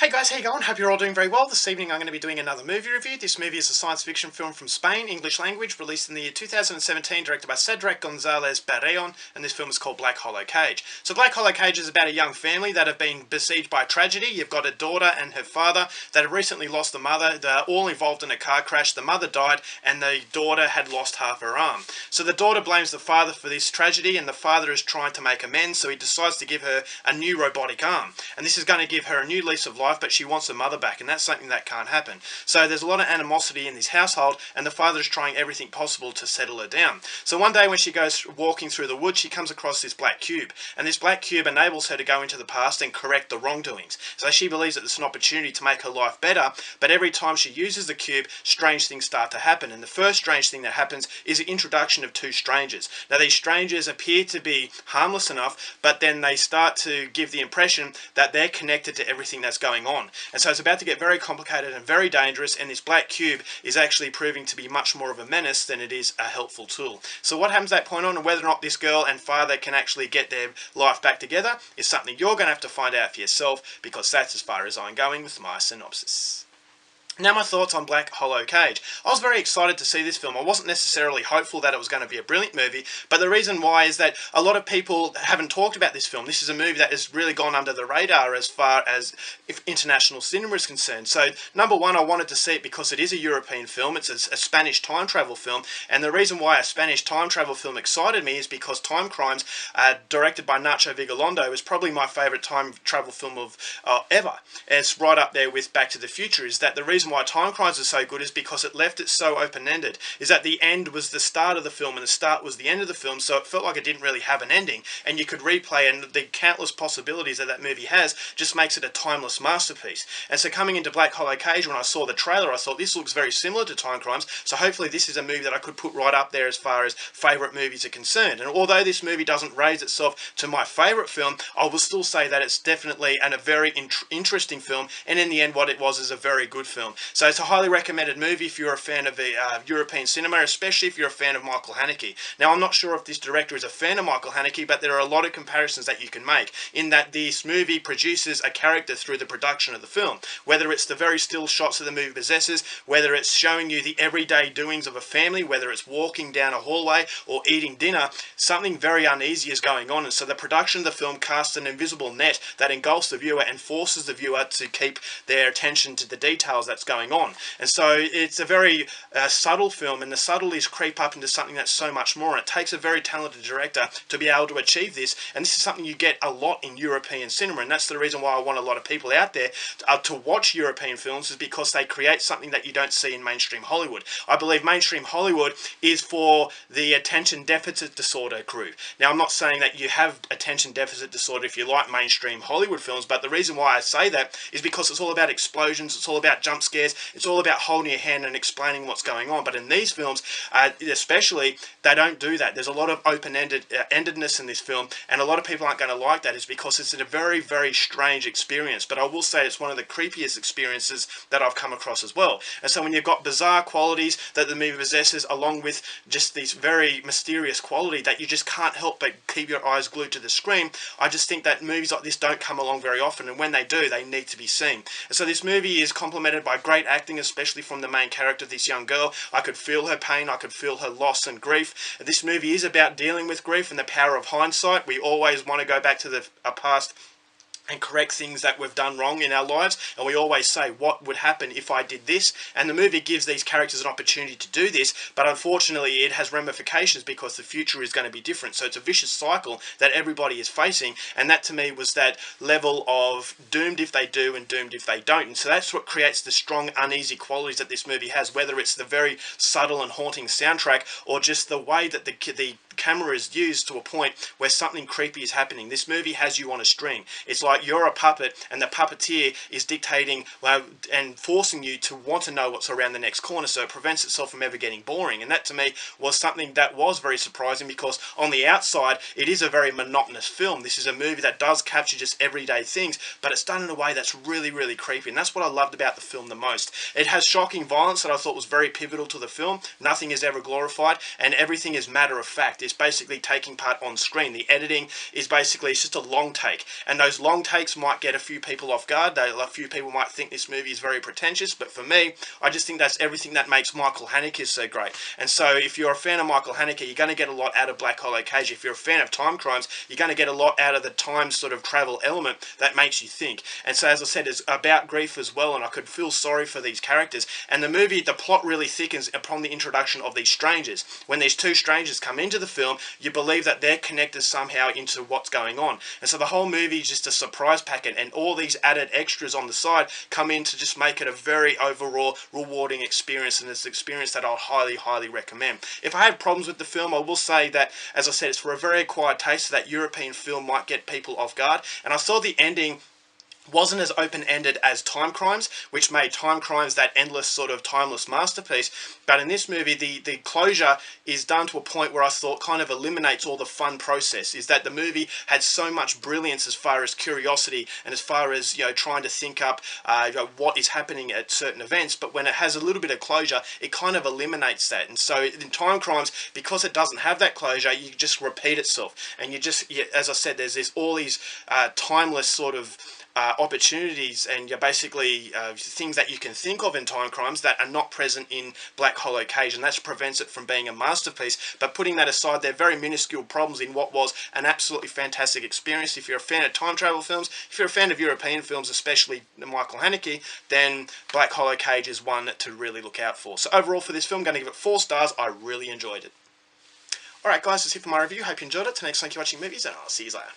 Hey guys, how you going? Hope you're all doing very well. This evening I'm going to be doing another movie review. This movie is a science fiction film from Spain, English language, released in the year 2017, directed by Cedric Gonzalez Barreon, and this film is called Black Hollow Cage. So Black Hollow Cage is about a young family that have been besieged by tragedy. You've got a daughter and her father that have recently lost the mother. They're all involved in a car crash. The mother died and the daughter had lost half her arm. So the daughter blames the father for this tragedy, and the father is trying to make amends, so he decides to give her a new robotic arm. And this is going to give her a new lease of life, but she wants the mother back, and that's something that can't happen. So there's a lot of animosity in this household, and the father is trying everything possible to settle her down. So one day when she goes walking through the woods, she comes across this black cube, and this black cube enables her to go into the past and correct the wrongdoings. So she believes that it's an opportunity to make her life better, but every time she uses the cube, strange things start to happen. And the first strange thing that happens is the introduction of two strangers. Now these strangers appear to be harmless enough, but then they start to give the impression that they're connected to everything that's going on. And so it's about to get very complicated and very dangerous, and this black cube is actually proving to be much more of a menace than it is a helpful tool. So what happens at that point on, and whether or not this girl and father can actually get their life back together, is something you're going to have to find out for yourself, because that's as far as I'm going with my synopsis. Now my thoughts on Black Hollow Cage. I was very excited to see this film. I wasn't necessarily hopeful that it was going to be a brilliant movie, but the reason why is that a lot of people haven't talked about this film. This is a movie that has really gone under the radar as far as if international cinema is concerned. So number one, I wanted to see it because it is a European film. It's a Spanish time travel film, and the reason why a Spanish time travel film excited me is because Time Crimes, directed by Nacho Vigalondo, is probably my favourite time travel film of ever. It's right up there with Back to the Future. Is that the reason why Time Crimes is so good is because it left it so open-ended, is that the end was the start of the film and the start was the end of the film, so it felt like it didn't really have an ending, and you could replay, and the countless possibilities that that movie has just makes it a timeless masterpiece. And so coming into Black Hollow Cage, when I saw the trailer, I thought this looks very similar to Time Crimes, so hopefully this is a movie that I could put right up there as far as favourite movies are concerned. And although this movie doesn't raise itself to my favourite film, I will still say that it's definitely a very interesting film, and in the end what it was is a very good film. So it's a highly recommended movie if you're a fan of European cinema, especially if you're a fan of Michael Haneke. Now I'm not sure if this director is a fan of Michael Haneke, but there are a lot of comparisons that you can make, in that this movie produces a character through the production of the film. Whether it's the very still shots that the movie possesses, whether it's showing you the everyday doings of a family, whether it's walking down a hallway or eating dinner, something very uneasy is going on. And so the production of the film casts an invisible net that engulfs the viewer and forces the viewer to keep their attention to the details that's going on. And so it's a very subtle film, and the subtleties creep up into something that's so much more. And it takes a very talented director to be able to achieve this, and this is something you get a lot in European cinema, and that's the reason why I want a lot of people out there to watch European films, is because they create something that you don't see in mainstream Hollywood. I believe mainstream Hollywood is for the attention deficit disorder group. Now I'm not saying that you have attention deficit disorder if you like mainstream Hollywood films, but the reason why I say that is because it's all about explosions, it's all about jump scares, it's all about holding your hand and explaining what's going on. But in these films, especially, they don't do that. There's a lot of open-endedness in this film, and a lot of people aren't going to like that, is because it's a very, very strange experience. But I will say it's one of the creepiest experiences that I've come across as well. And so when you've got bizarre qualities that the movie possesses, along with just this very mysterious quality that you just can't help but keep your eyes glued to the screen, I just think that movies like this don't come along very often, and when they do, they need to be seen. And so this movie is complemented by great acting, especially from the main character, this young girl. I could feel her pain, I could feel her loss and grief. This movie is about dealing with grief and the power of hindsight. We always want to go back to the past and correct things that we've done wrong in our lives, and we always say, what would happen if I did this? And the movie gives these characters an opportunity to do this, but unfortunately it has ramifications because the future is going to be different. So it's a vicious cycle that everybody is facing, and that to me was that level of doomed if they do and doomed if they don't. And so that's what creates the strong uneasy qualities that this movie has, whether it's the very subtle and haunting soundtrack or just the way that the camera is used to a point where something creepy is happening. This movie has you on a string. It's like you're a puppet and the puppeteer is dictating and forcing you to want to know what's around the next corner, so it prevents itself from ever getting boring. And that to me was something that was very surprising, because on the outside it is a very monotonous film. This is a movie that does capture just everyday things, but it's done in a way that's really, really creepy, and that's what I loved about the film the most. It has shocking violence that I thought was very pivotal to the film. Nothing is ever glorified, and everything is matter of fact. actors basically taking part on screen. The editing is basically, it's just a long take, and those long takes might get a few people off guard. A few people might think this movie is very pretentious, but for me, I just think that's everything that makes Michael Haneke so great. And so if you're a fan of Michael Haneke, you're going to get a lot out of Black Hollow Cage. If you're a fan of time crimes, you're going to get a lot out of the time sort of travel element that makes you think. And so, as I said, it's about grief as well, and I could feel sorry for these characters. And the movie, the plot really thickens upon the introduction of these strangers. When these two strangers come into the film, you believe that they're connected somehow into what's going on. And so the whole movie is just a surprise packet, and all these added extras on the side come in to just make it a very overall rewarding experience, and it's an experience that I'll highly recommend. If I had problems with the film, I will say that, as I said, it's for a very acquired taste, so that European film might get people off guard. And I saw the ending wasn't as open-ended as Time Crimes, which made Time Crimes that endless sort of timeless masterpiece. But in this movie, the closure is done to a point where I thought kind of eliminates all the fun process. Is that the movie had so much brilliance as far as curiosity and as far as, you know, trying to think up what is happening at certain events. But when it has a little bit of closure, it kind of eliminates that. And so in Time Crimes, because it doesn't have that closure, you just repeat itself. And as I said, there's all these timeless sort of opportunities, and you're basically things that you can think of in Time Crimes that are not present in Black Hollow Cage, and that prevents it from being a masterpiece. But putting that aside, they're very minuscule problems in what was an absolutely fantastic experience. If you're a fan of time travel films, if you're a fan of European films, especially Michael Haneke, then Black Hollow Cage is one to really look out for. So overall for this film, I'm going to give it 4 stars. I really enjoyed it. Alright guys, that's it for my review. Hope you enjoyed it. Till next time, keep watching movies, and I'll see you later.